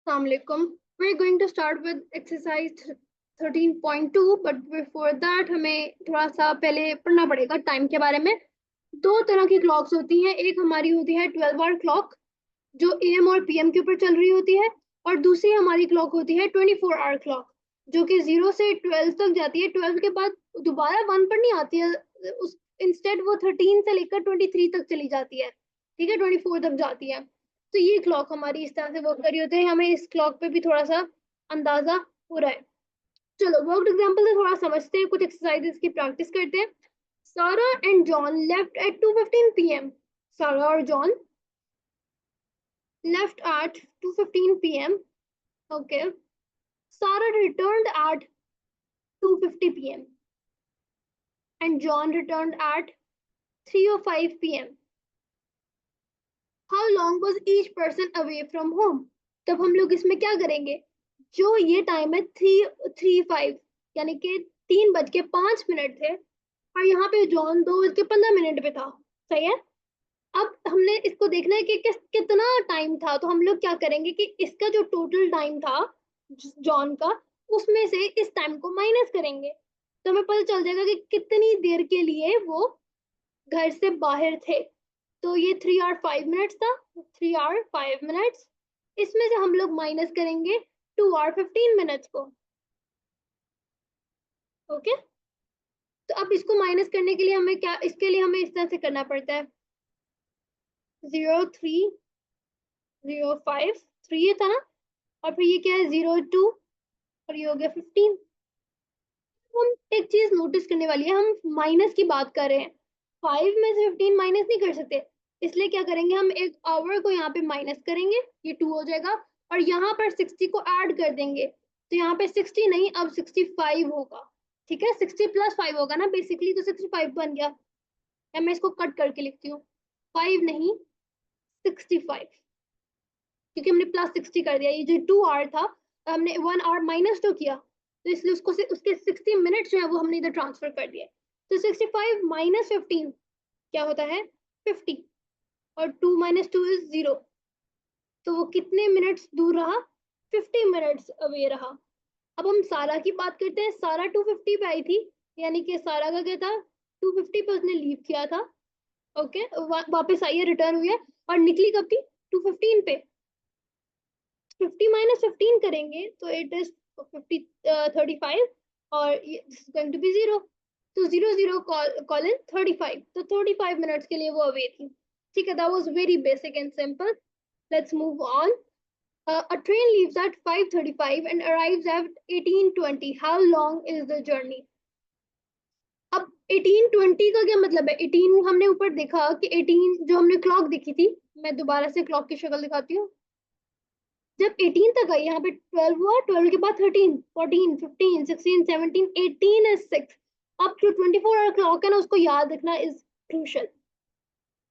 Assalamualaikum. We're going to start with exercise 13.2, but before that हमें थोड़ा सा पहले पढ़ना पड़ेगा टाइम के बारे में। दो तरह की क्लॉक्स होती हैं, एक हमारी होती है 12 आवर क्लॉक जो एएम और पीएम के ऊपर चल रही होती है, और दूसरी हमारी क्लॉक होती है 24 आवर क्लॉक जो कि 0 से 12 तक जाती है। 12 के बाद दोबारा 1 पर नहीं आती है, उस इंस्टेड वो 13 से लेकर 23 तक चली जाती है, ठीक है, 24 तक जाती है। तो ये क्लॉक हमारी इस तरह से वर्क कर रही होती है, हमें इस क्लॉक पे भी थोड़ा सा अंदाजा हो रहा है। चलो वर्क एग्जांपल से थोड़ा समझते हैं, कुछ एक्सरसाइजेस की प्रैक्टिस करते हैं। सारा and John left eight 2:15 PM. सारा और John left at 2:15 p.m. Okay. Sarah returned at 2:50 p.m. and John returned at 3:05 p.m. How long was each person away from home? तब हम लोग इसमें क्या करेंगे, जो ये टाइम है 3:35 यानी कि 3:05 थे, और यहाँ पे जॉन 2:15 पे था। सही है। अब हमने इसको देखना है कि कितना टाइम था, तो हम लोग क्या करेंगे कि इसका जो टोटल टाइम था जॉन का, उसमें से इस टाइम को माइनस करेंगे, तो हमें पता चल जाएगा कि कितनी देर के लिए वो घर से बाहर थे। तो ये 3 hour 5 minutes था, 3 hour 5 minutes, इसमें से हम लोग माइनस करेंगे 2 hour 15 minutes को। ओके, तो अब इसको माइनस करने के लिए हमें क्या, इसके लिए हमें इस तरह से करना पड़ता है 0 3 0 5 3 ये था ना, और फिर ये क्या है 0 2, और ये हो गया 15। हम एक चीज नोटिस करने वाली है, हम माइनस की बात कर रहे हैं, 5 में से 15 माइनस नहीं कर सकते, इसलिए क्या करेंगे, हम एक आवर को यहाँ पे माइनस करेंगे, ये 2 हो जाएगा, और यहाँ पर 60 को ऐड कर देंगे, तो यहाँ पे 60 नहीं अब 65 होगा। ठीक है, 60 + 5 होगा ना बेसिकली, तो 65 बन गया। या मैं इसको कट करके लिखती हूँ, 5 नहीं 65, क्योंकि हमने +60 कर दिया। ये जो 2 आवर था, हमने 1 आवर माइनस तो किया, तो इसलिए उसको उसके 60 मिनट जो है वो हमने इधर ट्रांसफर कर दिया। तो 65 - 15 क्या होता है 50, और 2 - 2 इज 0, तो वो कितने मिनट्स दूर रहा, 50 मिनट्स अवे रहा। अब हम सारा की बात करते हैं, सारा 250 पे आई थी, यानी कि सारा का क्या था 250 पे उसने लीव किया था। ओके, वापस आई है, रिटर्न हुई है, और निकली कब थी 2:15 पे। 50 - 15 करेंगे तो इट इज 35, और this is going to be 0, तो 0 0 कॉलन 35, तो 35 मिनट्स के लिए वो अवे थी। ठीक है, that was very basic and simple. Let's move on. A train leaves at 5:35 and arrives at 18:20. How long is the journey? अब 18:20 का क्या मतलब है, 18 हमने ऊपर देखा कि 18 जो हमने क्लॉक देखी थी, मैं दोबारा से क्लॉक की शक्ल दिखाती हूँ। जब 18 तक आई, यहाँ पे 12 हुआ, 12 के बाद 13 14 15 16 17 18 is 6। अब जो 24 आवर क्लॉक है ना, उसको याद रखना इज क्रूशियल।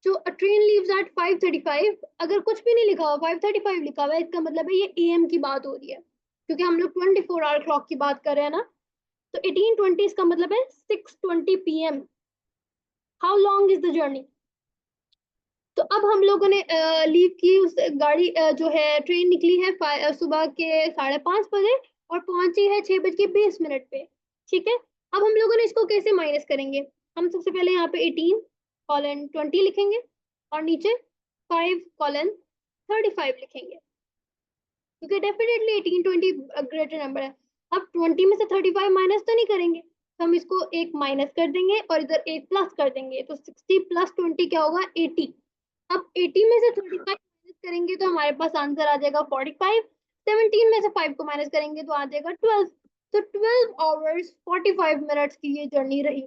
जो अ ट्रेन लीव्स एट 5:35, अगर कुछ भी नहीं लिखा हुआ 5:35 लिखा हुआ है, इसका मतलब है ये एएम की बात हो रही है, क्योंकि हम लोग 24 आवर क्लॉक की बात कर रहे हैं ना। तो 18:20 इसका मतलब है 6:20 PM। How long is the journey? तो अब हम लोगों ने लीव की, उस गाड़ी जो है ट्रेन निकली है सुबह के 5:30 बजे, और पहुंची है 6:20 पे। ठीक है, अब हम लोगों ने इसको कैसे माइनस करेंगे, हम सबसे पहले यहाँ पे 18:20 लिखेंगे, और नीचे 5:35 लिखेंगे, क्योंकि डेफिनेटली 18:20 ग्रेटर नंबर है। अब 20 में से 35 माइनस तो नहीं करेंगे, तो हम इसको एक माइनस कर देंगे और इधर एक प्लस कर देंगे, तो 60 + 20 क्या होगा 80। अब 80 में से 35 माइनस करेंगे तो हमारे पास आंसर आ जाएगा 45। 17 में से 5 को माइनस करेंगे तो आ जाएगा 12। तो 12 hours 45 minutes की ये जर्नी रही।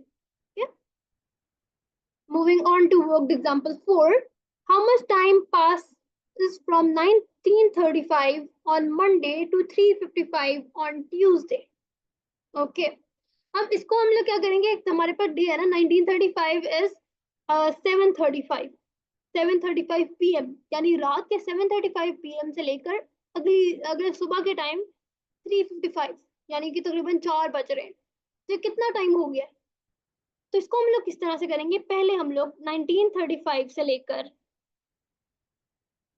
Moving on to worked example 4. How much time passes from 19:35 on Monday to 3:55 on Tuesday? Okay. अब इसको हम लोग क्या करेंगे, एक हमारे पास डे है ना, 1935 इज 7:35, 7:35 PM, यानी रात के 7:35 PM से लेकर अगले सुबह के टाइम 3:55, यानी कि तकरीबन 4 बज रहे हैं। तो कितना टाइम हो गया? तो इसको हम लोग किस तरह से करेंगे, पहले हम लोग 1935 से लेकर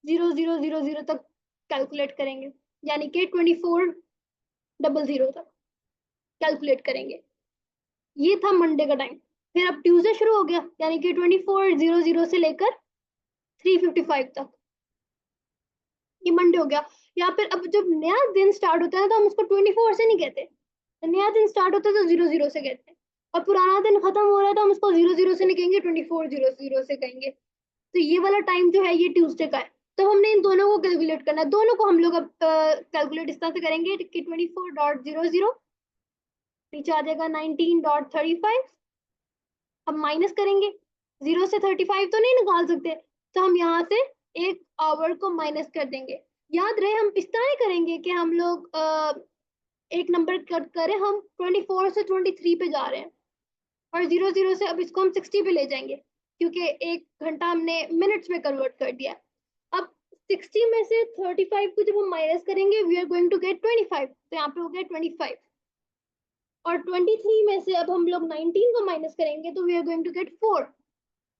0000 तक कैलकुलेट करेंगे। यानी कि 2400 तक कैलकुलेट करेंगे। ये था मंडे का टाइम। फिर अब ट्यूसडे शुरू हो गया, यानी कि 2400 से लेकर 355 तक, ये मंडे हो गया। या फिर अब जब नया दिन स्टार्ट होता है तो हम उसको 24 से नहीं कहते, नया दिन स्टार्ट होता है तो 00 से कहते हैं, और पुराना दिन खत्म हो रहा है तो हम उसको 00 से नहीं कहेंगे, 2400 से कहेंगे। तो ये वाला टाइम जो है ये ट्यूसडे का है। तो हमने इन दोनों को कैलकुलेट करना है, दोनों को हम लोग अब कैलकुलेट इस तरह से करेंगे कि 24.00 नीचे आ जाएगा 19.35। अब माइनस करेंगे, 0 से 35 तो नहीं निकाल सकते, तो हम यहाँ से एक आवर को माइनस कर देंगे। याद रहे हम इस तरह नहीं करेंगे कि हम लोग एक नंबर कट करें, हम 24 से 23 पे जा रहे हैं, और 00 से अब इसको हम 60 पे ले जाएंगे, क्योंकि एक घंटा हमने मिनट्स में कन्वर्ट कर दिया। अब 60 में से 35 को जब हम माइनस करेंगे, we are going to get 25, तो यहाँ पे हो गया 25। और 23 में से अब हम लोग 19 को माइनस करेंगे तो we are going to get 4।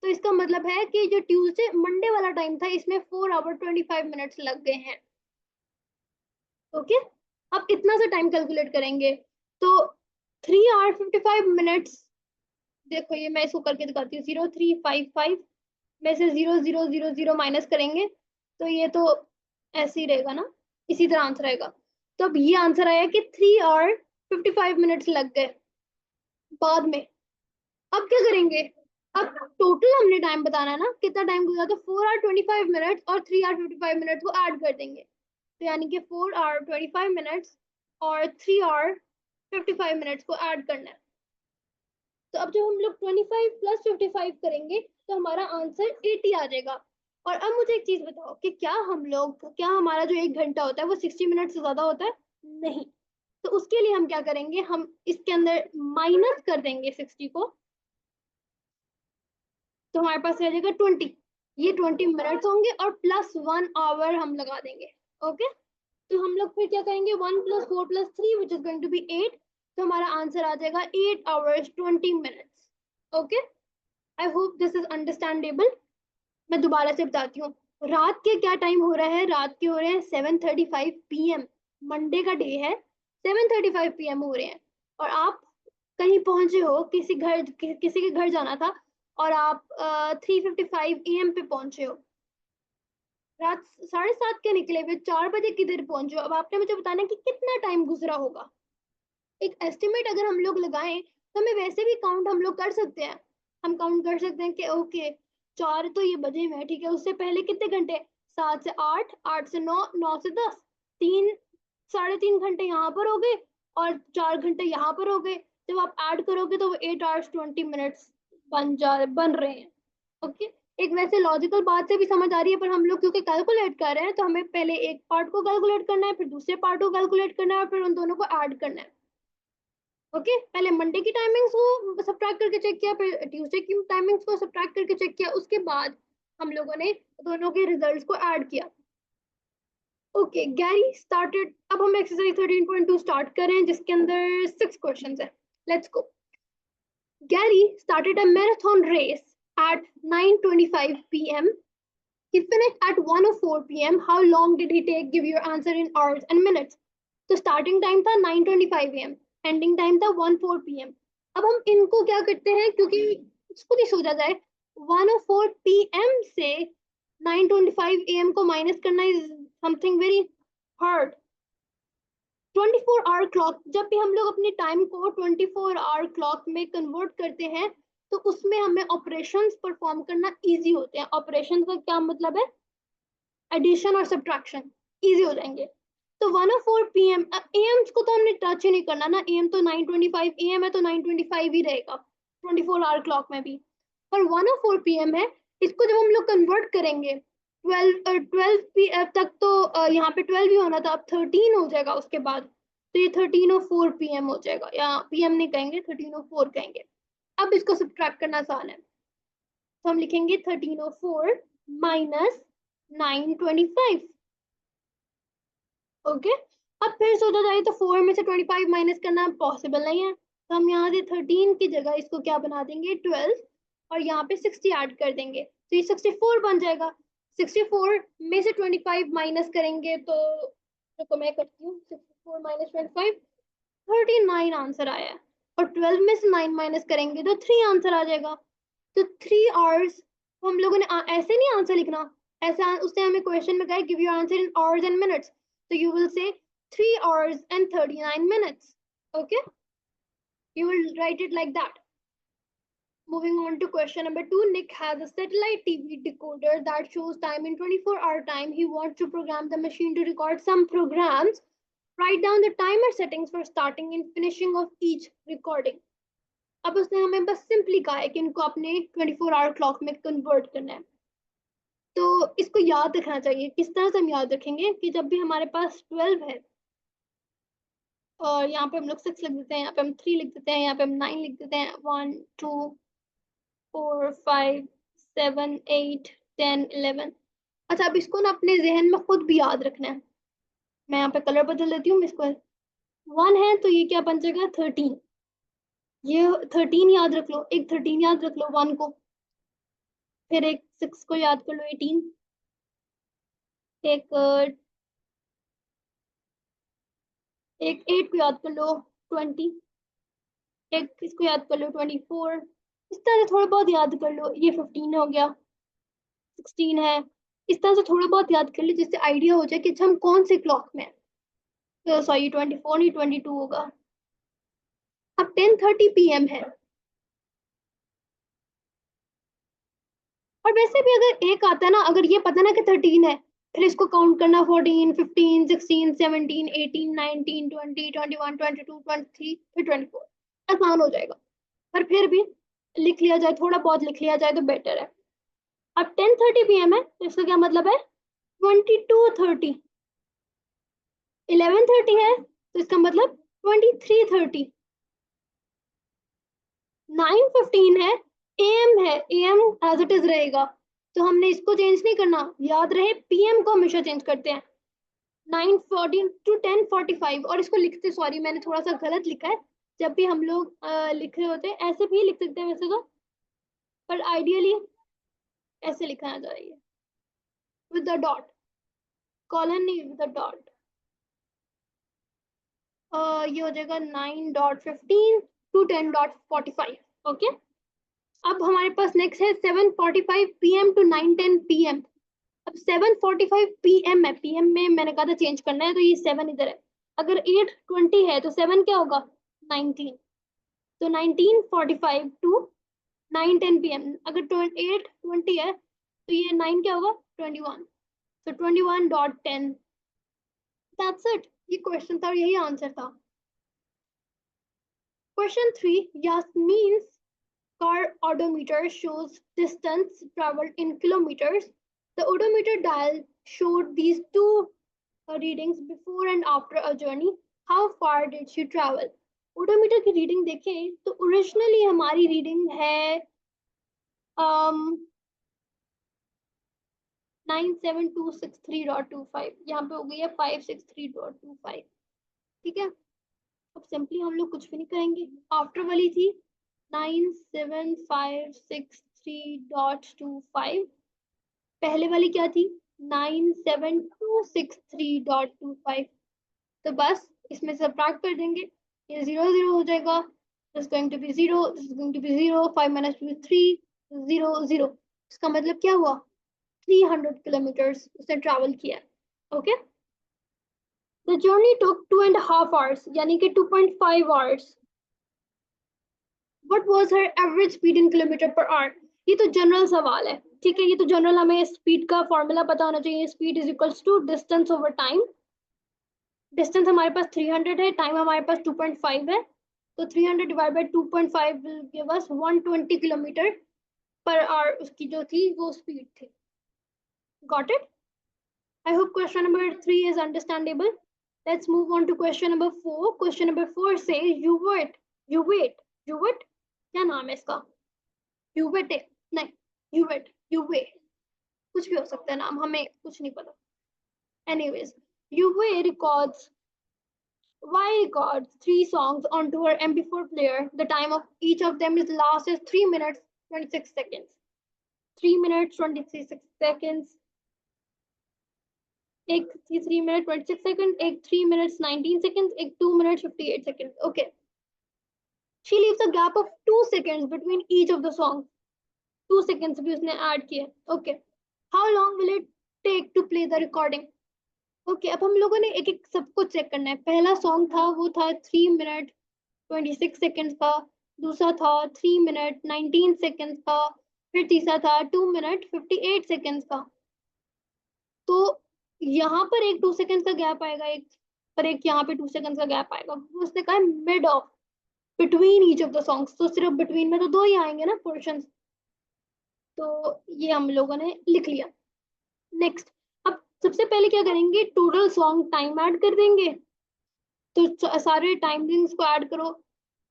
तो इसका मतलब है कि जो ट्यूसडे मंडे वाला टाइम था, इसमें 4 आवर 25 मिनट्स लग गए हैं। ओके, अब इतना सा टाइम कैलकुलेट करेंगे तो 3 आवर 55 मिनट्स, देखो ये मैं इसको करके दिखाती हूँ, 0355 में से 0000 माइनस करेंगे तो ये तो ऐसे ही रहेगा ना, इसी तरह आंसर आएगा। तो अब ये आंसर आया कि 3 आवर 55 मिनट्स लग गए बाद में। अब क्या करेंगे, अब टोटल हमने टाइम बताना है ना, कितना टाइम गुजरा, तो 4 आवर 25 मिनट्स और 3 आवर 55 मिनट्स को ऐड कर देंगे, तो यानी कि 4 आवर 25 मिनट्स और 3 आवर 55 मिनट्स को ऐड करना है। तो अब जब हम लोग 25 प्लस 55 करेंगे तो हमारा आंसर 80 आ जाएगा। और अब मुझे एक चीज बताओ कि क्या हमारा जो एक घंटा होता है वो 60 मिनट से ज्यादा होता है? नहीं। तो उसके लिए हम क्या करेंगे, हम इसके अंदर माइनस कर देंगे 60 को, तो हमारे पास रह जाएगा 20। ये 20 मिनट्स होंगे और प्लस 1 आवर हम लगा देंगे। ओके, तो हम लोग फिर क्या करेंगे, 1 + 4 + 3 which is going to be 8, तो हमारा आंसर आ जाएगा 8 hours 20 minutes. Okay, I hope this is understandable. मैं दोबारा से बताती हूँ, रात के क्या टाइम हो रहा है, रात के हो रहे हैं 7:35 PM। मंडे का डे है, 7:35 PM हो रहे हैं, और आप कहीं पहुंचे हो, किसी के घर जाना था और आप 3:55 AM पे पहुंचे हो, रात 7:30 के निकले हुए 4 बजे किधर पहुंचे हो। अब आपने मुझे बताना कि कितना टाइम गुजरा होगा। एक एस्टिमेट अगर हम लोग लगाएं तो हमें वैसे भी काउंट हम लोग कर सकते हैं, हम काउंट कर सकते हैं कि ओके 4 तो ये बजे में, ठीक है, उससे पहले कितने घंटे, 7 से 8, 8 से 9, 9 से 10, 3 साढ़े 3 घंटे यहाँ पर हो गए और 4 घंटे यहाँ पर हो गए। जब आप ऐड करोगे तो वो 8 आवर्स 20 मिनट्स बन रहे हैं। ओके, एक वैसे लॉजिकल बात से भी समझ आ रही है, पर हम लोग क्योंकि कैलकुलेट कर रहे हैं तो हमें पहले एक पार्ट को कैलकुलेट करना है, फिर दूसरे पार्ट को कैलकुलेट करना है, और फिर उन दोनों को ऐड करना है। ओके, पहले मंडे की टाइमिंग्स को सब्ट्रैक्ट करके चेक किया, फिर ट्यूसडे की टाइमिंग्स को सब्ट्रैक्ट करके चेक किया, उसके बाद हम लोगों ने दोनों के रिजल्ट्स को ऐड किया। Okay, Gary started. अब हम एक्सरसाइज 13.2 स्टार्ट कर रहे हैं जिसके अंदर 6 क्वेश्चंस है। Let's go. Gary started a marathon race at 9:25 p.m. He finished at 1:04 p.m. How long did he take? Give your answer in hours and minutes. तो starting time था 9:25 am, ending time था 1:04 p.m. अब हम इनको क्या करते हैं, क्योंकि खुद ही सोचा जाए, 1:04 p.m. से 9:25 am को माइनस करना is something very hard. 24 hour clock, जब भी हम लोग अपने टाइम को 24 आवर क्लॉक में कन्वर्ट करते हैं तो उसमें हमें ऑपरेशंस परफॉर्म करना इजी होते हैं। ऑपरेशन का क्या मतलब है, एडिशन और सब्ट्रैक्शन इजी हो जाएंगे। तो 1:04 PM, एम्स को तो हमने टच ही नहीं करना ना, एम तो 9:25 AM है तो 9:25 ही रहेगा 24 आवर क्लॉक में भी। पर 1:04 PM है, इसको जब हम लोग कन्वर्ट करेंगे 12 तक, तो यहाँ पे 12 ही होना था, अब 13 हो जाएगा उसके बाद, तो ये 13:04 PM हो जाएगा, या PM नहीं कहेंगे, 13:04 कहेंगे। अब इसको सब्ट्रैक्ट करना आसान है, तो हम लिखेंगे 13:04 माइनस 9:25। ओके, अब फिर सोचा जाए तो 4 में से 25 माइनस करना पॉसिबल नहीं है, तो हम यहाँ से 13 की जगह इसको क्या बना देंगे 12, और यहाँ पे 60 ऐड कर देंगे तो ये 64 बन जाएगा। 64 में से 25 माइनस करेंगे तो तो मैं करती हूँ 64 माइनस 25, 39 आंसर आया है। और 12 में से 9 माइनस करेंगे तो 3 आंसर आ जाएगा। तो 3 आवर्स, तो हम लोगों ने ऐसे नहीं आंसर लिखना, ऐसा उसने हमें क्वेश्चन में कहा give your answer in hours and minutes, तो you will say 3 hours and 39 minutes. Okay, you will write it like that. Moving on to question number 2. Nick has a satellite TV decoder that shows time in 24-hour time. He wants to program the machine to record some programs. Write down the timer settings for starting and finishing of each recording. अब उसने हमें बस simply कहा है कि इनको अपने 24-hour clock में कन्वर्ट करना है। तो इसको याद रखना चाहिए। किस तरह से हम याद रखेंगे कि जब भी हमारे पास 12 है और यहाँ पे हम लोग 6 लिख देते हैं, यहाँ पे हम 3 लिख देते हैं, यहाँ पे हम 9 लिख देते हैं, 1 2 4 5 7 8 10 11। अच्छा, अब इसको ना अपने जहन में खुद भी याद रखना है। मैं यहाँ पे कलर बदल देती हूँ। इसको 1 है तो ये क्या बन जाएगा 13, ये 13 याद रख लो, एक 13 याद रख लो 1 को, फिर एक 6 को याद कर लो 18, एक 8 को याद कर लो 20, एक इसको याद कर लो 24। इस तरह से थोड़ा बहुत याद कर लो। ये 15 हो गया, 16 है। इस तरह से थोड़ा बहुत याद कर लो जिससे आइडिया हो जाए कि हम कौन से क्लॉक में है। तो सॉरी 24 नहीं 22 होगा। अब 10:30 PM है, और वैसे भी अगर एक आता है ना, अगर ये पता ना कि 13 है, फिर इसको काउंट करना 14 15 16 17 18 19 20 21 22 23 फिर 24, आसान हो जाएगा। पर फिर भी लिख लिया जाए, थोड़ा बहुत लिख लिया जाए तो बेटर है। अब 10:30 PM है तो इसका क्या मतलब है 22:30। 11:30 है तो इसका मतलब 23:30। 9:15 है, AM है, AM एज इट इज रहेगा, तो हमने इसको चेंज नहीं करना। याद रहे PM को हमेशा चेंज करते हैं। 9:14 to 10:45, और इसको लिखते, सॉरी मैंने थोड़ा सा गलत लिखा है। जब भी हम लोग लिख रहे होते हैं ऐसे भी लिख सकते हैं वैसे तो, पर आइडियली ऐसे लिखना चाहिए विद द डॉट, कॉलन नहीं विद द डॉट। ये हो जाएगा 9:15 to 10:45। ओके, अब हमारे पास नेक्स्ट है 7:45 PM to 9:10 PM। अब 7:45 PM है, PM में मैंने कहा था चेंज करना है तो ये 7 इधर है। अगर 8:20 है तो 7 क्या होगा 19, तो 19:45 to 9:10 PM। अगर 8:20 है तो ये 9 क्या होगा 21, तो 21:10। दैट्स इट, ये क्वेश्चन था और यही आंसर था। Question 3. Yasmin's car odometer shows distance traveled in kilometers. The odometer dial showed these two readings before and after a journey. How far did she travel? Odometer की reading देखें तो originally हमारी reading है 97263.25, यहाँ पे हो गई है 563.25। ठीक है, अब सिंपली हम लोग कुछ भी नहीं करेंगे। आफ्टर वाली थी 97563.25, पहले वाली क्या थी 97263.25। तो बस इसमें सब्ट्रैक्ट कर देंगे, ये 0 0 हो जाएगा। This is going to be 0, this is going to be 0, 5 minus 2 3, 0 0। इसका मतलब क्या हुआ 300 किलोमीटर्स उसने ट्रैवल किया। Okay, the journey took 2.5 hours, यानी कि 2.5 hours। What was her average speed in kilometer per hour? ये तो जनरल सवाल है, ठीक है, ये तो जनरल, हमें स्पीड का फॉर्मूला पता होना चाहिए। Speed is equals to distance over time. Distance हमारे पास 300 है, टाइम हमारे पास 2.5 है, तो 300 divide by 2.5 will give us 120 kilometre per hour. उसकी जो थी वो स्पीड थी। Got it? I hope question number 3 is understandable. Let's move on to question number 4. Question number 4 says you wait, क्या नाम है इसका? You wait, नहीं, you wait, कुछ भी हो सकता है नाम, हमें कुछ नहीं पता। Anyways, Uwe records 3 songs onto her MP4 player. The time of each of them is last is 3 minutes 26 seconds. 3 minutes 26 seconds. एक 3 मिनट 26 सेकंड, एक 3 मिनट्स 19 सेकंड्स, एक 2 minute 58 seconds. Okay. She leaves a gap of 2 seconds between each of the songs. 2 seconds भी उसने add किए. Okay. How long will it take to play the recording? Okay, अब हम लोगों ने एक एक सब कुछ चेक करना है. पहला सॉन्ग था वो था 3 मिनट 26 सेकंड्स का. दूसरा था 3 मिनट 19 सेकंड्स का. फिर तीसरा था 2 मिनट 58 सेकंड्स का. तो यहाँ पर एक 2 सेकंड्स का गैप आएगा, एक पर एक यहाँ पे 2 सेकंड्स का गैप आएगा. उसने कहा mid of between each of the songs. तो सिर्फ बिटवीन में तो 2 ही आएंगे ना पोर्शन. तो ये हम लोगों ने लिख लिया. नेक्स्ट, अब सबसे पहले क्या करेंगे, टोटल सॉन्ग टाइम ऐड कर देंगे. तो सारे टाइमिंग्स को ऐड करो.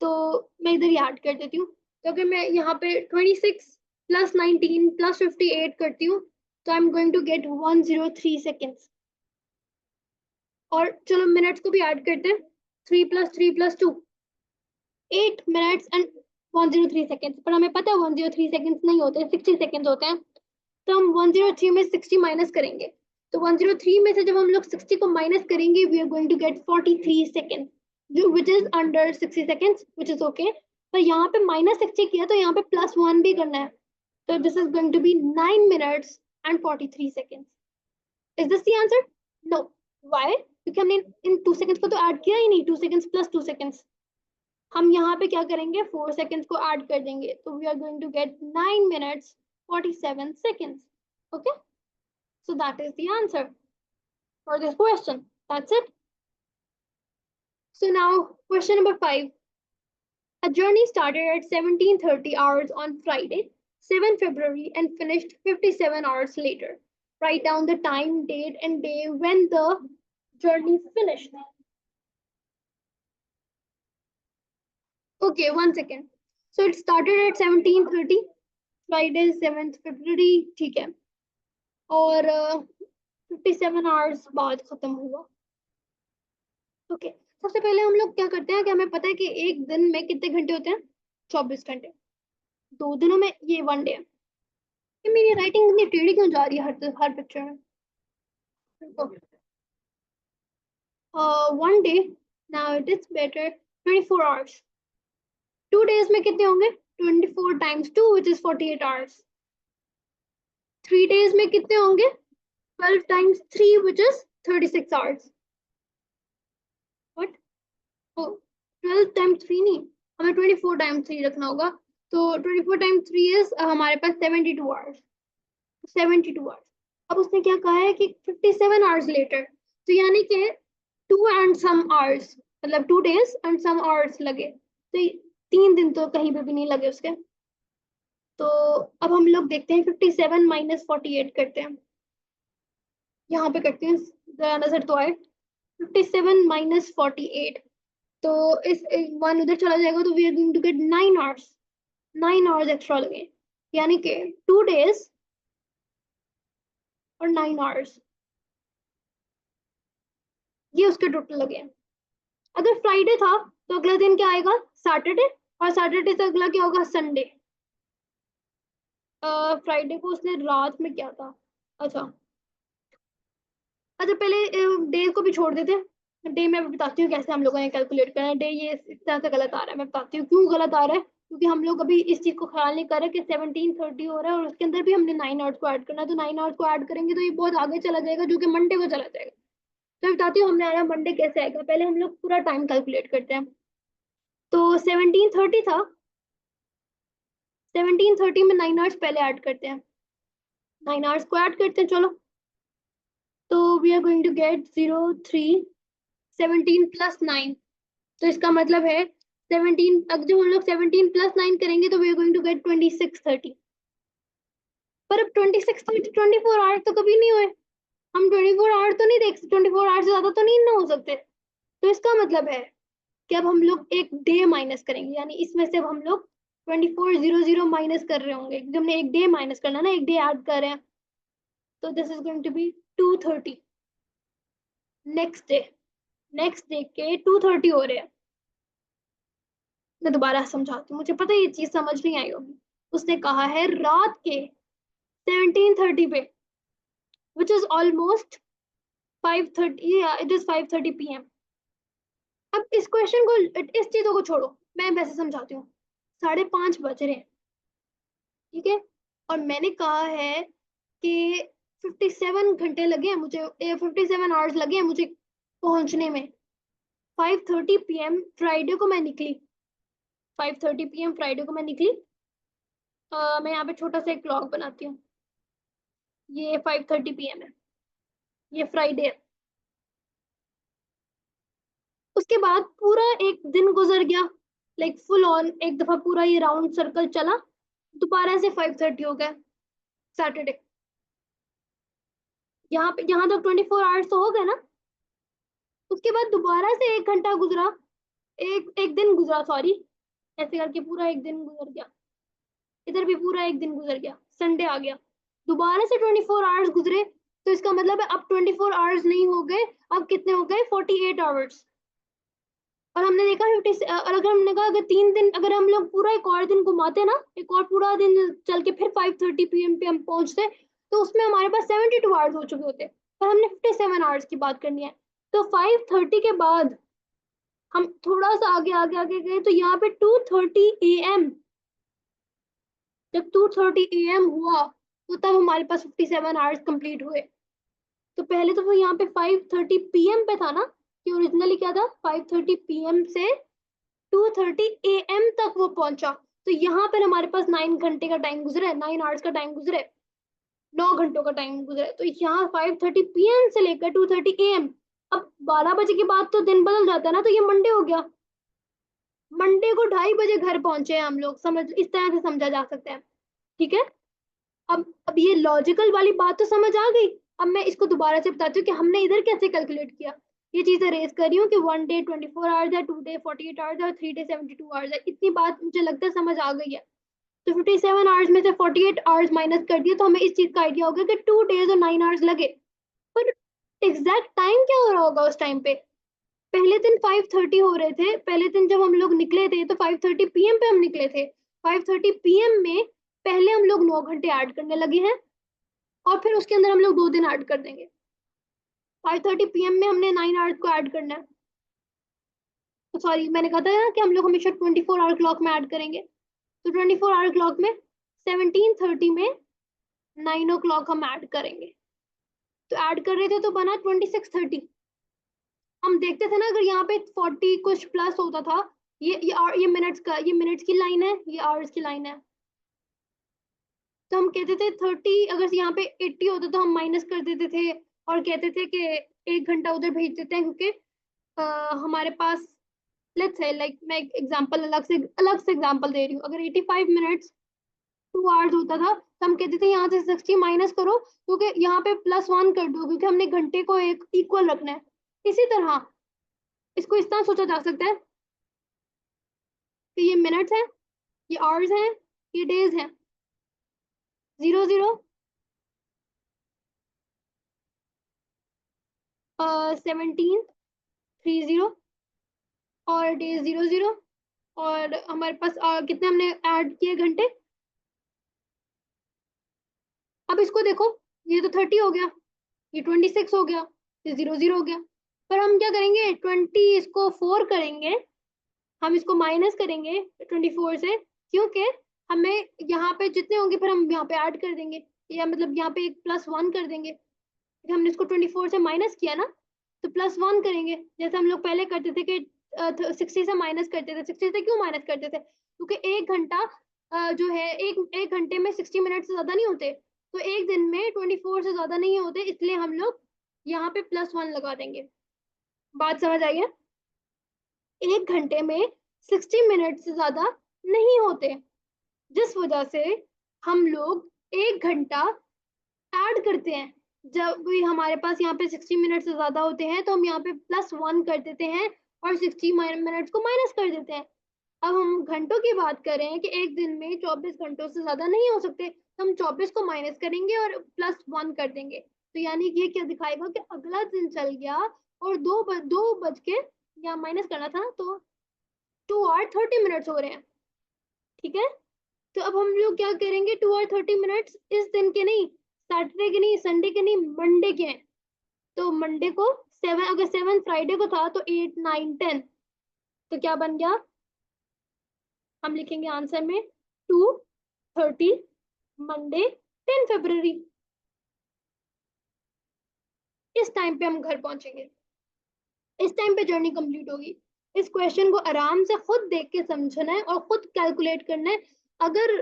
तो मैं इधर ही ऐड कर देती हूँ. तो अगर मैं यहाँ पे 26 प्लस 19 प्लस 58 करती हूँ तो I am going to get 103 seconds. और चलो मिनट्स को भी ऐड करते हैं. 3 plus 3 plus 2 8 minutes and 103 seconds. पर हमें पता है 103 सेकेंड्स नहीं होते, 60 सेकेंड्स होते हैं. तो हम 103 में 60 माइनस करेंगे. तो 103 में से जब हम लोग 60 को माइनस करेंगे we are going to get 43 second, जो which is under 60 seconds, which is okay. पर यहाँ पे माइनस 60 किया तो यहाँ पे प्लस 1 भी करना है. तो this is going to be 9 minutes and 43 seconds. Is this the answer? No. Why? क्योंकि हमने इन 2 सेकेंड्स को तो ऐड किया ही नहीं. 2 सेकेंड्स प्लस 2 सेकेंड्स. हम यहाँ पे क्या करेंगे, 4 सेकेंड्स को ऐड कर देंगे. तो we are going to get 9 minutes 47 seconds. Okay, so that is the answer for this question. That's it. So now question number 5. A journey started at 17:30 hours on Friday 7 February and finished 57 hours later. Write down the time, date and day when the journey finished. Okay, 1 second. So it started at 17:30, Friday 7th February. ठीक है. और 57 hours बाद खत्म हुआ. Okay. सबसे पहले हम लोग क्या करते हैं कि हमें पता है कि एक दिन में कितने घंटे होते हैं, 24 घंटे. 2 दिनों में ये 1 डे है. ये मेरी राइटिंग इतनी टेढ़ी क्यों जा रही है हर पिक्चर में. 1 day now it is better 24 hours. 2 days में कितने होंगे, 24 times 2 which is 48 hours. 3 days में कितने होंगे, 12 times 3 which is 36 hours. What? 12 times 3 नहीं, हमें 24 टाइम्स 3 रखना होगा. तो 24 टाइम्स 3 इज हमारे पास 72 आवर्स. 72 आवर्स. अब उसने क्या कहा है कि 57 आवर्स लेटर. तो यानी कि 2 एंड सम आवर्स, मतलब 2 डेज एंड सम आवर्स लगे. तो 3 दिन तो कहीं पे भी नहीं लगे उसके. तो अब हम लोग देखते हैं 57 माइनस 48 करते हैं. यहाँ पे करते हैं जरा नजर तो आए. 57 माइनस 48. तो इस 1 उधर चला जाएगा तो we are going to get 9 hours. 9 hours extra लगे, यानी कि 2 डेज और 9 आवर्स, ये उसके टोटल लगे. अगर फ्राइडे था तो अगला दिन क्या आएगा, सैटरडे. और सैटरडे से अगला क्या होगा, संडे. फ्राइडे को उसने रात में क्या था, अच्छा अच्छा पहले डे को भी छोड़ देते हैं. डे मैं बताती हूँ कैसे हम लोगों ने कैलकुलेट करना है. डे ये इस तरह से गलत आ रहा है, मैं बताती हूँ क्यों गलत आ रहा है. क्योंकि हम लोग अभी इस चीज को ख्याल नहीं कर रहे कि 17:30 हो रहा है और उसके अंदर भी हमने 9 आवर्स को ऐड करना है. तो 9 आवर्स को ऐड करेंगे तो ये बहुत आगे चला जाएगा जो कि मंडे को चला जाएगा. तो मैं बताती हूँ हमने आया मंडे कैसे आएगा. पहले हम लोग पूरा टाइम कैलकुलेट करते हैं. तो 17:30 था, 17:30 में 9 आवर्स पहले ऐड करते हैं. 9 आवर्स को ऐड करते हैं, चलो. तो we are going to get 03 17 plus 9. तो इसका मतलब है 17, अगर जब हम लोग 17 प्लस 9 करेंगे तो we are going to get 26:30. पर अब 26:30 24 आवर्स तो कभी नहीं हुए. हम 24 आवर्स तो नहीं देख सकते, 24 आवर्स से ज्यादा तो नहीं ना हो सकते. तो इसका मतलब है कि अब हम लोग एक डे माइनस करेंगे, यानी इसमें से अब हम लोग 2400 माइनस कर रहे होंगे. हमने एक डे माइनस करना ना, एक डे ऐड कर रहे हैं. तो this is going to be 2:30. Next day के 2:30 हो रहे हैं. मैं दोबारा समझाती हूँ, मुझे पता है ये चीज समझ नहीं आई होगी. उसने कहा है रात के 17:30 पे, which is almost 5:30, it is 5:30 PM। अब इस क्वेश्चन को, इस चीजों को छोड़ो, मैं वैसे समझाती हूँ। 5:30 बज रहे हैं, ठीक है, और मैंने कहा है कि 57 घंटे लगे हैं मुझे, 57 आवर्स लगे हैं मुझे पहुंचने में। 5:30 PM फ्राइडे को मैं निकली, 5:30 PM फ्राइडे को मैं निकली। मैं यहाँ पे छोटा सा एक क्लॉक बनाती हूँ। ये 5:30 PM है, ये फ्राइडे है। उसके बाद पूरा एक दिन गुजर गया, लाइक फुल ऑन एक दफा पूरा ये राउंड सर्कल चला, दोबारा से 5:30 हो गया सैटरडे। यहाँ पे, यहाँ तक 24 आवर्स तो हो गए ना। उसके बाद दोबारा से 1 घंटा गुजरा, एक एक दिन गुजरा, सॉरी, ऐसे करके पूरा एक दिन गुजर गया, इधर भी पूरा एक दिन गुजर गया, संडे आ गया, दोबारा से 24 आवर्स गुजरे। तो इसका मतलब है अब 24 आवर्स नहीं हो गए, अब कितने हो गए, 48 आवर्स। और हमने देखा 50, और अगर हमने कहा अगर 3 दिन, अगर हम लोग पूरा एक और दिन घुमाते ना, एक और पूरा दिन चल के फिर 5:30 PM पे हम पहुंचते, तो उसमें हमारे पास 72 आवर्स हो चुके होते, पर हमने 57 आवर्स की बात करनी है। तो 5:30 के बाद हम थोड़ा सा आगे आगे आगे गए, तो यहाँ पे 2:30 AM, जब 2:30 AM हुआ तो तब हमारे पास 57 आवर्स कंप्लीट हुए। तो पहले तो वो यहाँ पे 5:30 PM पे था ना, कि ओरिजिनली क्या था, 5:30 PM से 2:30 AM तक वो पहुंचा। तो यहाँ पर हमारे पास 9 घंटे का टाइम गुजरा है, 9 आवर्स का टाइम गुजरा है, 9 घंटों का टाइम गुजरा है। तो यहाँ 5:30 PM से लेकर 2:30 AM, अब 12 बजे के बाद तो दिन बदल जाता है ना, तो ये मंडे हो गया। मंडे को 2:30 बजे घर पहुंचे हैं हम लोग, समझ, इस तरह से समझा जा सकता है, ठीक है। अब ये लॉजिकल वाली बात तो समझ आ गई। अब मैं इसको दोबारा से बताती हूँ कि हमने इधर कैसे कैलकुलेट किया। ये चीजें रेज कर रही हूँ कि 1 डे 24 आवर्स है, 2 डे 48 आवर्स है, और 3 डे 72 आवर्स है। इतनी बात मुझे लगता है समझ आ गई है। तो 57 आवर्स में से 48 आवर्स माइनस कर दिए, तो हमें इस चीज का आइडिया होगा कि 2 डेज और 9 आवर्स लगे। पर एग्जैक्ट टाइम क्या हो रहा होगा उस टाइम पे। पहले दिन 5:30 हो रहे थे, पहले दिन जब हम लोग निकले थे तो 5:30 PM पे हम निकले थे। 5:30 PM में पहले हम लोग 9 घंटे ऐड करने लगे हैं, और फिर उसके अंदर हम लोग 2 दिन ऐड कर देंगे। 5:30 PM में हमने 9 आवर्स को ऐड करना है। तो सॉरी, मैंने कहा था ना कि हम लोग हमेशा 24 आवर क्लॉक में ऐड करेंगे। तो 24 आवर क्लॉक में 17:30 में 9 o'clock हम ऐड करेंगे। तो ऐड कर रहे थे तो बना 26:30। हम देखते थे ना, अगर यहाँ पे 40 कुछ प्लस होता था, ये मिनट्स का, ये मिनट्स की लाइन है, ये आवर्स की लाइन है। तो हम कहते थे 30, अगर यहाँ पे 80 होता तो हम माइनस कर देते थे, और कहते थे कि 1 घंटा उधर भेज देते हैं, क्योंकि हमारे पास, लेट्स से, लाइक मैं एग्जांपल अलग से एग्जांपल दे रही हूँ, अगर 85 मिनट्स 2 आवर्स होता था, तो हम कहते थे यहाँ से 60 माइनस करो, क्योंकि यहाँ पे +1 कर दो, क्योंकि हमने घंटे को एक इक्वल रखना है। इसी तरह इसको इस तरह सोचा जा सकता है कि ये मिनट्स हैं, ये आवर्स हैं, ये डेज हैं। 00, 17:30, और डेज 00, और हमारे पास कितने हमने ऐड किए घंटे। अब इसको देखो, ये तो 30 हो गया, ये 26 हो गया, ये 00 हो गया। पर हम क्या करेंगे, 20 इसको 4 करेंगे, हम इसको माइनस करेंगे 24 से, क्योंकि हमें यहाँ पे जितने होंगे फिर हम यहाँ पे ऐड कर देंगे, या मतलब यहाँ पे एक +1 कर देंगे। हमने इसको 24 से माइनस किया ना, तो +1 करेंगे, जैसे हम लोग पहले करते थे कि 60 से माइनस करते थे। 60 से क्यों माइनस करते थे, क्योंकि 1 घंटा जो है, एक घंटे में 60 मिनट से ज्यादा नहीं होते, तो एक दिन में 24 से ज्यादा नहीं होते, इसलिए हम लोग यहाँ पे +1 लगा देंगे। बात समझ आई है। 1 घंटे में 60 मिनट से ज्यादा नहीं होते, जिस वजह से हम लोग 1 घंटा ऐड करते हैं। जब भी हमारे पास यहाँ पे 60 मिनट से ज्यादा होते हैं, तो हम यहाँ पे +1 कर देते हैं, और 60 मिनट्स को माइनस कर देते हैं। अब हम घंटों की बात करें कि एक दिन में 24 घंटों से ज्यादा नहीं हो सकते, तो हम 24 को माइनस करेंगे और +1 कर देंगे। तो यानी कि ये क्या दिखाएगा कि अगला दिन चल गया, और 2 बज के, या माइनस करना था, तो 2 और 30 मिनट्स हो रहे हैं, ठीक है। तो अब हम लोग क्या करेंगे, 2 और 30 मिनट्स इस दिन के नहीं, सैटरडे के नहीं, संडे के नहीं, मंडे के हैं। तो मंडे को 7, अगर 7 फ्राइडे को था तो 8 9 10, तो क्या बन गया, हम लिखेंगे आंसर में 2:30 मंडे 10 फरवरी। इस टाइम पे हम घर पहुंचेंगे, इस टाइम पे जर्नी कंप्लीट होगी। इस क्वेश्चन को आराम से खुद देख के समझना है और खुद कैलकुलेट करना है। अगर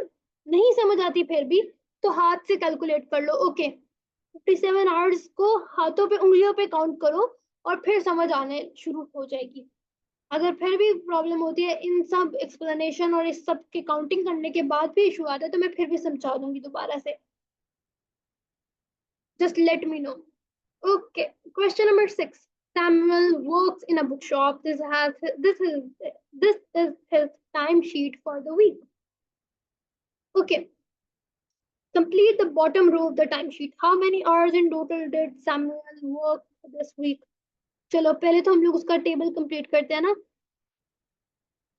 नहीं समझ आती फिर भी तो हाथ से कैलकुलेट कर लो। ओके, 57 आवर्स को हाथों पे उंगलियों पे काउंट करो और फिर समझ आने शुरू हो जाएगी। अगर फिर भी प्रॉब्लम होती है इन सब एक्सप्लेनेशन और इस सब के काउंटिंग करने के बाद भी इशू आता है तो मैं फिर भी समझा दूंगी दोबारा से, just let me know. Okay, question number 6. Samuel works in a bookshop. This is his time sheet for the week. Okay, complete the bottom row of the timesheet. How many hours in total did Samuel work this week? चलो पहले तो हम लोग उसका table complete करते हैं ना।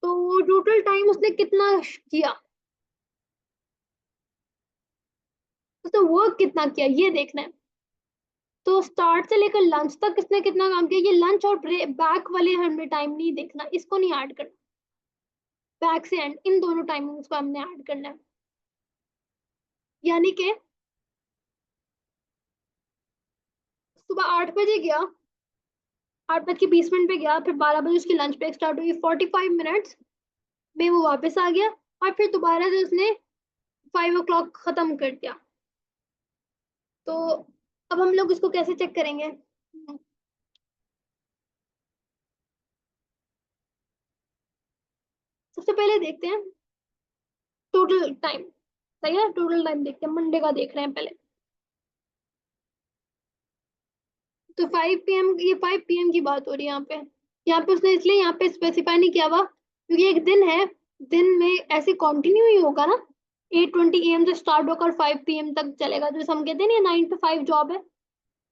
तो टोटल टाइम उसने कितना किया, उसने वर्क कितना किया ये देखना है। तो स्टार्ट से लेकर लंच तक किसने कितना काम किया, ये लंच और बैक वाले हमें टाइम नहीं देखना, इसको नहीं ऐड करना। बैक से एंड इन दोनों टाइमिंग्स को हमने ऐड करना है। यानी कि सुबह 8 बजे गया, 8:20 पे गया, फिर 12 बजे उसकी लंच ब्रेक स्टार्ट हुई, 45 मिनट्स में वो वापस आ गया और फिर दोबारा से उसने 5 o'clock खत्म कर दिया। तो अब हम लोग इसको कैसे चेक करेंगे, सबसे पहले देखते हैं टोटल टाइम। सही है, टोटल टाइम देखते हैं, मंडे का देख रहे हैं पहले। तो 5 PM, ये 5 PM की बात हो रही है यहाँ पे उसने इसलिए यहाँ पे स्पेसिफाई नहीं किया हुआ क्योंकि एक दिन है, दिन में ऐसे कंटिन्यू ही होगा ना, 8:20 AM से स्टार्ट होकर 5 PM तक चलेगा, जैसे हम कहते हैं ना 9 to 5 जॉब है,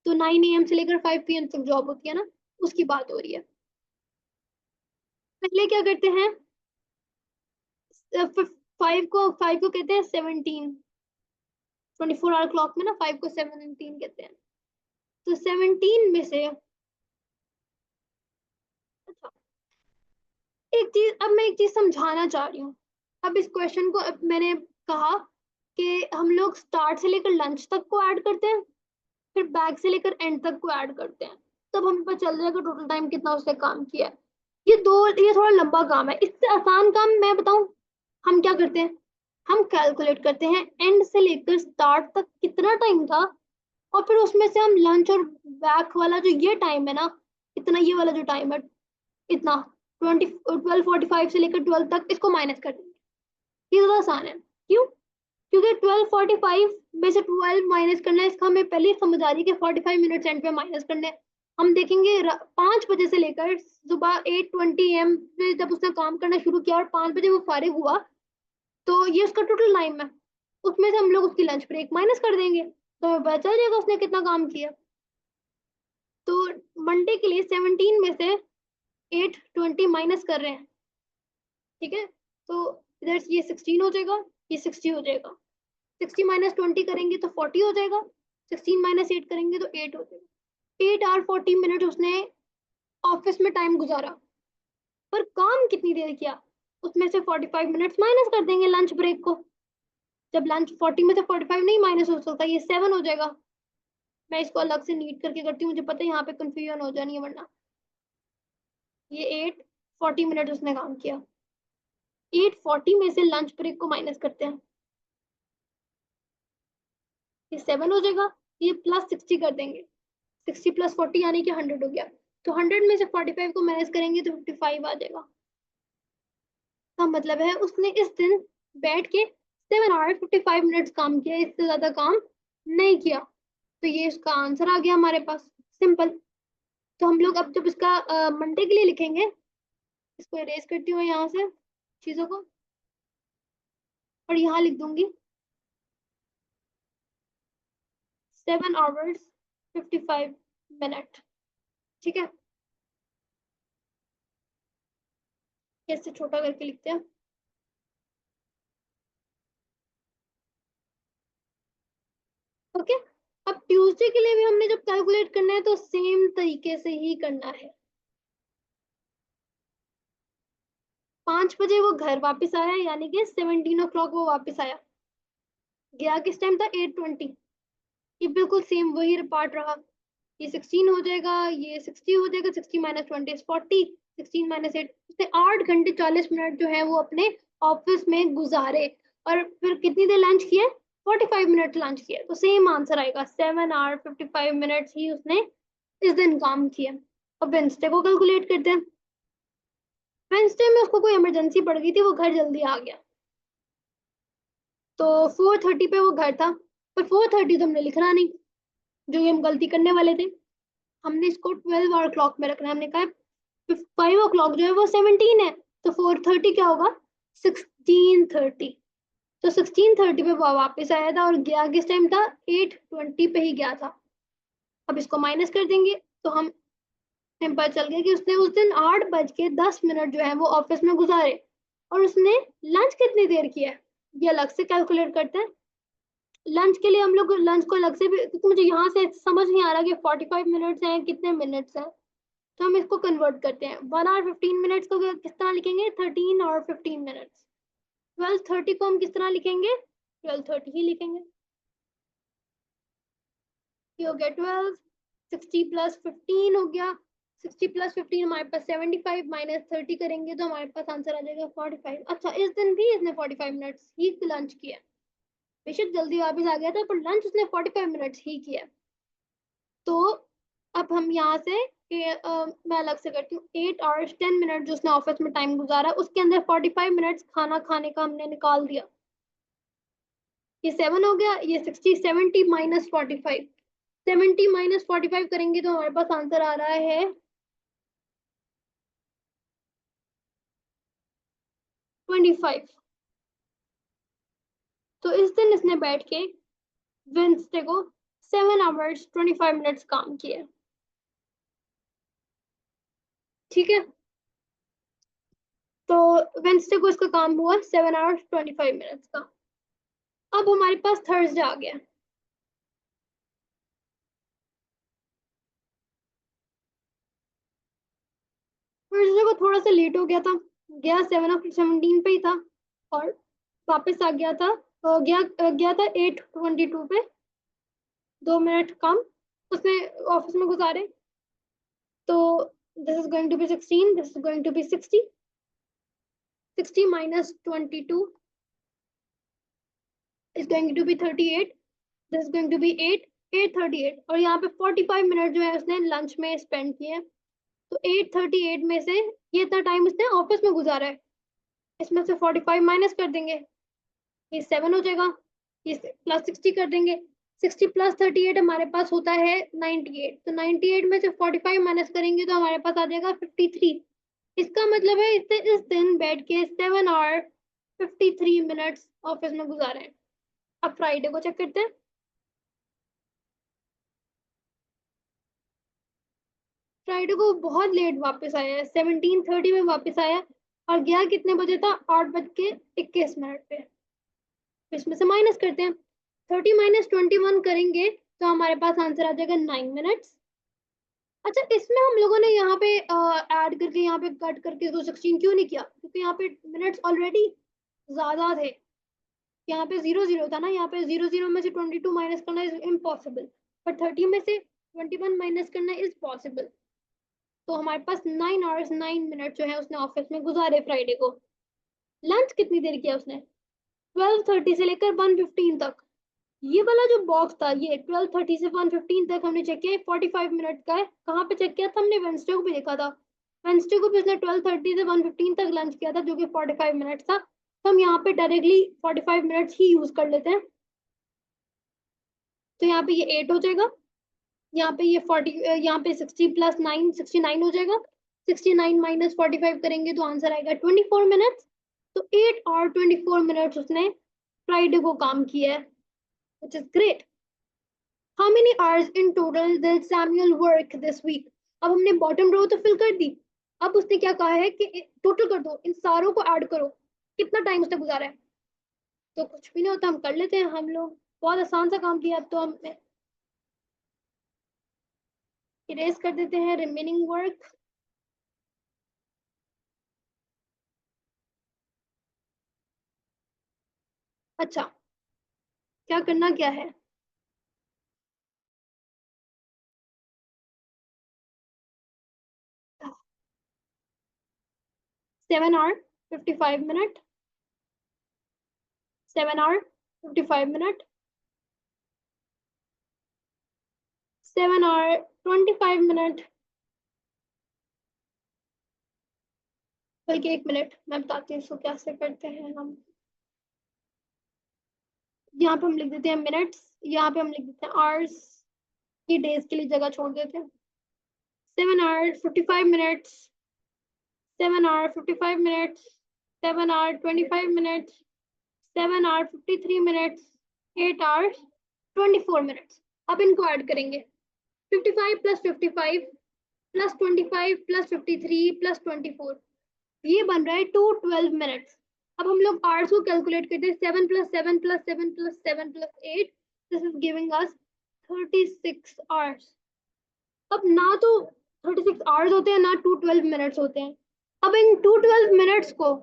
तो 9 AM से लेकर 5 PM तक जॉब होती है ना, उसकी बात हो रही है। पहले क्या करते हैं, 5 को कहते हैं 17, 24 आवर क्लॉक में ना 5 को 17 कहते हैं। तो 17 में से, अच्छा एक चीज, अब मैं एक चीज समझाना चाह रही हूँ। अब इस क्वेश्चन को, अब मैंने कहा कि हम लोग स्टार्ट से लेकर लंच तक को ऐड करते हैं, फिर बैक से लेकर एंड तक को ऐड करते हैं, तब हमें पता चल जाएगा टोटल टाइम कितना उसने काम किया है। ये थोड़ा लंबा काम है, इससे आसान काम मैं बताऊं, हम क्या करते हैं, हम कैलकुलेट करते हैं एंड से लेकर स्टार्ट तक कितना टाइम था, और फिर उसमें से हम लंच और बैक वाला जो ये टाइम है ना, इतना ये वाला जो टाइम है, इतना 12:45 से लेकर 12 तक, इसको माइनस कर देंगे। ये ज्यादा आसान है, क्यों, क्योंकि 12:45 में से 12 माइनस करना है, इसका हमें पहले ही समझ आ रही है कि 45 मिनट एंड पे माइनस करने हैं। हम देखेंगे 5 बजे से लेकर सुबह 8:20 AM पे जब उसने काम करना शुरू किया और 5 बजे वो फारिग हुआ, तो ये उसका टोटल टाइम है, उसमें से हम लोग उसकी लंच ब्रेक माइनस कर देंगे तो हमें पता चल जाएगा उसने कितना काम किया। तो मंडे के लिए 17 में से 8:20 माइनस कर रहे हैं, ठीक है, तो इधर ये 16 हो जाएगा, ये 60 हो जाएगा, 60 - 20 करेंगे तो 40 हो जाएगा, 16 - 8 करेंगे तो 8 हो जाएगा। 8 hour 40 minutes उसने ऑफिस में टाइम गुजारा, पर काम कितनी देर किया, उसमें से 45 मिनट्स माइनस कर देंगे लंच ब्रेक को। जब लंच 40 में से 45 नहीं माइनस हो सकता, ये 7 हो जाएगा। मैं इसको अलग से नीट करके करती हूँ, मुझे पता है यहाँ पे कंफ्यूजन हो जानी है वरना। ये 8:40 उसने काम किया, 8:40 में से लंच ब्रेक को माइनस करते हैं, ये 7 हो जाएगा, ये +60 कर देंगे, 60 + 40 यानी कि 100 हो गया। तो 100 में से 45 को माइनस करेंगे तो 55 आ जाएगा। का मतलब है उसने इस दिन बैठ के 7 hour 55 minutes काम किया, इससे ज्यादा काम नहीं किया। तो ये इसका आंसर आ गया हमारे पास, सिंपल। तो हम लोग अब जब इसका मंडे के लिए लिखेंगे, इसको इरेज करती हूँ यहाँ से चीजों को, और यहाँ लिख दूंगी 7 hours 55 minutes, ठीक है, कैसे छोटा करके लिखते हैं। ओके, अब ट्यूसडे के लिए भी हमने जब कैलकुलेट करना है तो सेम तरीके से ही करना है। 5 बजे वो घर वापस आया, यानी कि 17 o'clock वो वापस आया। गया किस टाइम था? 8:20। ये बिल्कुल सेम वही पार्ट रहा। ये 16 हो जाएगा, ये 60 हो जाएगा, 60 माइनस 20 इज 40, 16 माइनस 8, उसने 8 घंटे 40 मिनट जो है वो अपने ऑफिस में गुजारे। और फिर कितनी देर लंच किया? 45 मिनट लंच किया। तो सेम आंसर आएगा, 7 hour 55 minutes ही उसने इस दिन काम किया। अब वेंसडे को कैलकुलेट करते हैं। वेंसडे में उसको कोई इमरजेंसी पड़ गई थी, वो घर जल्दी आ गया, तो 4:30 पे वो घर था। पर 4:30 तो हमने लिखना नहीं, जो ये हम गलती करने वाले थे। हमने इसको 12 hour क्लॉक में रखना है। हमने कहा 5 o'clock जो है वो 17 है, तो 4:30 क्या होगा? 16:30। तो 16:30 पे वो वापस आया था और गया किस टाइम था? 8:20 पे ही गया था। अब इसको माइनस कर देंगे तो हमें पता चल गया कि उसने उस दिन 8:10 जो है वो ऑफिस में गुजारे। और उसने लंच कितनी देर किया है ये अलग से कैलकुलेट करते हैं। लंच के लिए हम लोग लंच को अलग से भी, क्योंकि मुझे यहाँ से समझ नहीं आ रहा कि 45 मिनट्स हैं कितने मिनट्स हैं, तो हम इसको कन्वर्ट करते हैं। 1 hour 15 minutes को किस तरह लिखेंगे? 13 hour 15 minutes। 12:30 को हम किस तरह लिखेंगे? 12:30 ही लिखेंगे। ये हो गया 12, 60 प्लस 15 हो गया। 60 प्लस 15 हमारे पास 75, माइनस 30 करेंगे तो हमारे पास आंसर आ जाएगा 45। अच्छा, इस दिन भी इसने 45 मिनट्स ही लंच किया। बेशक जल्दी वापस आ गया था, पर लंच उसने 45 मिनट्स ही किया। तो अब हम यहाँ से मैं अलग से करती हूँ। 8 hours 10 minutes जो उसने ऑफिस में टाइम गुजारा, उसके अंदर 45 मिनट्स खाना खाने का हमने निकाल दिया। ये 7 हो गया, ये 60, 70 माइनस 45। 70 माइनस 45 करेंगे तो हमारे पास आंसर आ रहा है 25। तो इस दिन इसने बैठ के वेंसडे को 7 hours 25 minutes काम किया। ठीक है, तो वेंसडे को इसका काम हुआ 7 hours 25 minutes का। अब हमारे पास थर्सडे आ गया। थर्सडे को थोड़ा सा लेट हो गया था, गया 7:17 पे ही था और वापस आ गया था। गया था 8:22 पे। 2 मिनट कम उसने ऑफिस में गुजारे। तो this is going to be 16, this is going to be 60। 60 minus 22 is going to be 38। This is going to be 8, 8:38। और यहाँ पे 45 मिनट जो है उसने लंच में स्पेंड किए। तो 8:38 में से ये इतना टाइम उसने ऑफिस में गुजारा है, इसमें से 45 माइनस कर देंगे, ये 7 हो जाएगा। ये प्लस 60 कर देंगे। 60 प्लस 38 हमारे पास होता है 98। तो 98 में से 45 माइनस करेंगे तो हमारे पास आ जाएगा 53। इसका मतलब है इसने इस दिन बैठ के 7 hour 53 minutes ऑफिस में गुजारे हैं। अब फ्राइडे को चेक करते हैं। फ्राइडे को बहुत लेट वापस आया है, 17:30 में वापस आया और गया कितने बजे था? 8:21 पे। इसमें से माइनस करते हैं। 30 माइनस 21 करेंगे तो हमारे पास आंसर आ जाएगा 9 मिनट्स। अच्छा, इसमें हम लोगों ने यहाँ पे ऐड करके यहाँ पे कट करके इसको 16 क्यों नहीं किया? क्योंकि यहाँ पे मिनट्स ऑलरेडी ज्यादा थे। यहाँ पे 0 0 था ना, यहाँ पे 0 0 में से 22 माइनस करना इज इम्पॉसिबल, पर 30 में से 21 माइनस करना इज पॉसिबल। तो हमारे पास 9 hours 9 minutes जो है उसने ऑफिस में गुजारे फ्राइडे को। लंच कितनी देर किया उसने? 12:30 से लेकर 1:15 तक। ये वाला जो बॉक्स था, ये 12:30 से 1:15 तक हमने चेक किया, 45 मिनट का है। कहाँ पे चेक किया था हमने? वेंसडे को भी देखा था। वेंसडे को भी उसने 12:30 से 1:15 तक लंच किया था, जो कि 45 मिनट था। तो हम यहाँ पे डायरेक्टली 45 मिनट्स ही यूज कर लेते हैं। तो यहाँ पे ये 8 हो जाएगा, यहाँ पे ये 40, यहाँ पे 60 प्लस 9 69 हो जाएगा। 69 माइनस 45 करेंगे तो आंसर आएगा 24 मिनट्स। तो 8 hour 24 minutes उसने फ्राइडे को काम किया है, which is great. How many hours in total did Samuel work this week? अब हमने बॉटम रो तो फिल कर दी। अब उसने क्या कहा है कि टोटल कर दो, इन सारों को ऐड करो, कितना टाइम उसने गुजारा है। तो कुछ भी नहीं होता, हम कर लेते हैं हम लोग। बहुत आसान सा काम किया अब तो हमने। इरेज कर देते हैं रिमेनिंग वर्क। अच्छा, क्या करना क्या है? 7 hour 55 minute, 7 hour 55 minute, 7 hour 25 minute. बल्कि 1 मिनट मैं बताती हूँ इसको कैसे करते हैं हम। यहाँ पे हम लिख देते हैं मिनट्स, यहाँ पे हम लिख देते हैं आवर्स, ये डेज के लिए जगह छोड़ देते हैं। 7 hour 45 minutes, 7 hour 55 minutes, 7 hour 25 minutes, 7 hour 53 minutes, 8 hours 24 minutes. अब इनको ऐड करेंगे। 55 + 55 +25 + 53 + 24, ये बन रहा है 212 मिनट्स। अब हम लोग आवर्स को कैलकुलेट करते हैं। 7 + 7 + 7 + 7 + 8, this is giving us 36 hours. अब ना तो 36 आवर्स होते हैं ना 212 मिनट्स होते हैं। अब इन 212 मिनट्स को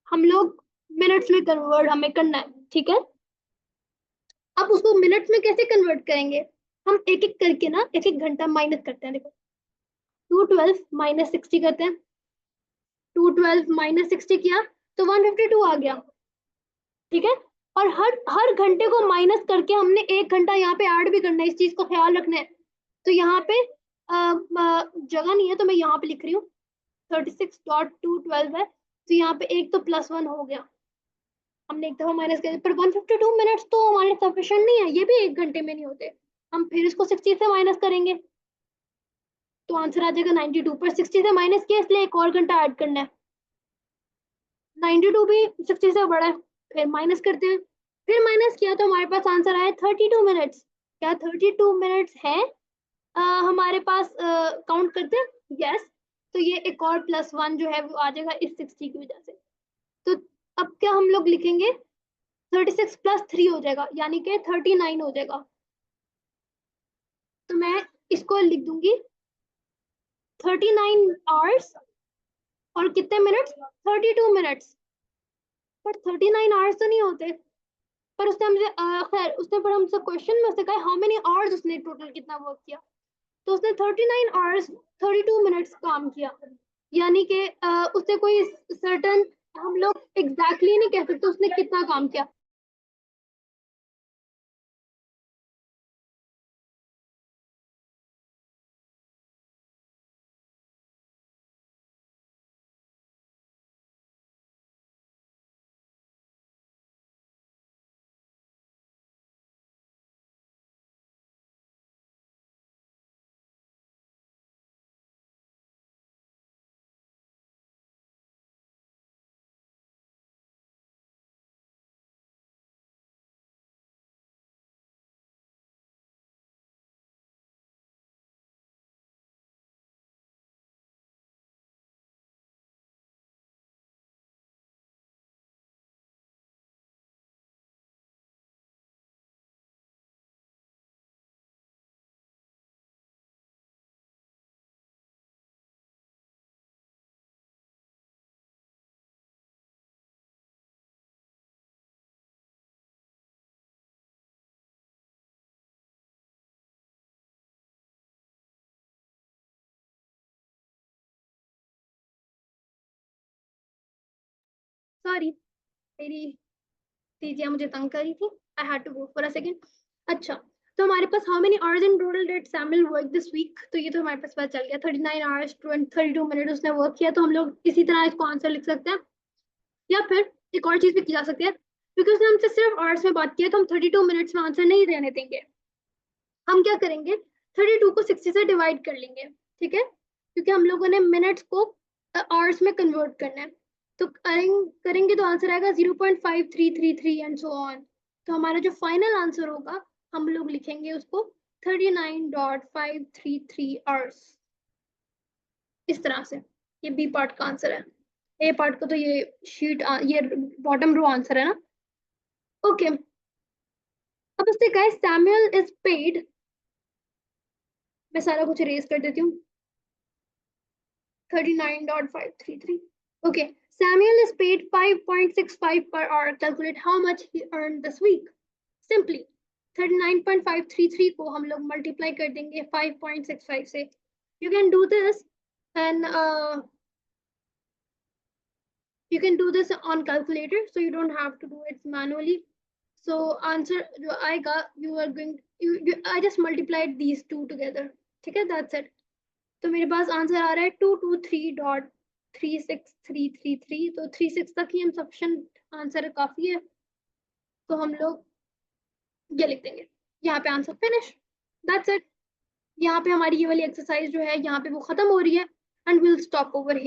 हम लोग मिनट्स में कन्वर्ट हमें करना है, ठीक है। अब उसको मिनट्स में कैसे कन्वर्ट करेंगे? हम एक एक करके ना एक एक घंटा माइनस करते हैं। देखो, 212 - 60 करते हैं। 212 - 60 किया तो 152 आ गया, ठीक है। और हर हर घंटे को माइनस करके हमने 1 घंटा यहाँ पे ऐड भी करना है, इस चीज को ख्याल रखना है। तो यहाँ पे जगह नहीं है तो मैं यहाँ पे लिख रही हूँ 36.212 है, तो यहाँ पे एक तो +1 हो गया, हमने एक दफा माइनस कर दिया। पर 152 मिनट्स तो हमारे सफिशिएंट नहीं है, ये भी 1 घंटे में नहीं होते। हम फिर इसको 60 से माइनस करेंगे तो आंसर आ जाएगा 92। पर 60 से माइनस किया इसलिए एक और घंटा ऐड करना है। 92 भी 60 से बड़ा है, फिर माइनस करते हैं। फिर माइनस किया तो हमारे पास आंसर आया 32 मिनट्स। क्या 32 मिनट्स है हमारे पास? काउंट करते हैं, यस। तो ये एक और +1 जो है वो आ जाएगा इस 60 की वजह से। तो अब क्या हम लोग लिखेंगे? 36 + 3 हो जाएगा, यानी कि 39 हो जाएगा। तो मैं इसको लिख दूंगी 39 आवर्स और कितने मिनट्स? 32 मिनट्स। पर 39 आवर्स तो नहीं होते। पर उसने हमसे खैर उसने पर हमसे क्वेश्चन में उसने कहा हाउ मेनी आवर्स उसने टोटल कितना वर्क किया। तो उसने 39 आवर्स 32 मिनट्स काम किया, यानी कि उसने कोई सर्टन, हम लोग एग्जैक्टली नहीं कह सकते उसने कितना काम किया। सॉरी, मेरी दीजिए मुझे तंग करी थी, I had to go for a second. अच्छा, तो हमारे पास how many hours in total did Samuel work this week, तो ये तो हमारे पास पता चल गया 39 आवर्स 32 मिनट उसने वर्क किया। तो हम लोग इसी तरह इसको आंसर लिख सकते हैं, या फिर एक और चीज भी की जा सकती है, क्योंकि उसने हमसे सिर्फ आवर्स में बात की है तो हम 32 मिनट्स में आंसर नहीं देने देंगे। हम क्या करेंगे? 32 को 60 से डिवाइड कर लेंगे, ठीक है, क्योंकि हम लोगों ने मिनट्स को आवर्स में कन्वर्ट करना है। तो करेंगे तो आंसर आएगा 0.5333 एंड सो ऑन। तो हमारा जो फाइनल आंसर होगा हम लोग लिखेंगे उसको 39.533 आवर्स, इस तरह से। ये बी पार्ट का आंसर है। ए पार्ट का तो ये ये बॉटम रो आंसर है ना। ओके, अब उससे कहा सैमुअल इज पेड मैं सारा कुछ रेज कर देती हूँ. 39.533. Okay. Samuel is paid 5.65 per hour. Calculate how much he earned this week. Simply 39.533 को हम लोग मल्टीप्लाई कर देंगे 5.65 से. You can do this and you can do this on calculator, so you don't have to do it manually. So answer जो आएगा, you are going I just multiplied these two together. ठीक है, that's it. तो मेरे पास answer आ रहा है 223.36333. तो 36 तक ही हम सफिशिएंट आंसर काफी है, तो हम लोग ये लिख देंगे. यहाँ पे आंसर फिनिश. That's it. यहाँ पे हमारी ये वाली एक्सरसाइज जो है यहाँ पे वो खत्म हो रही है, and will stop over here.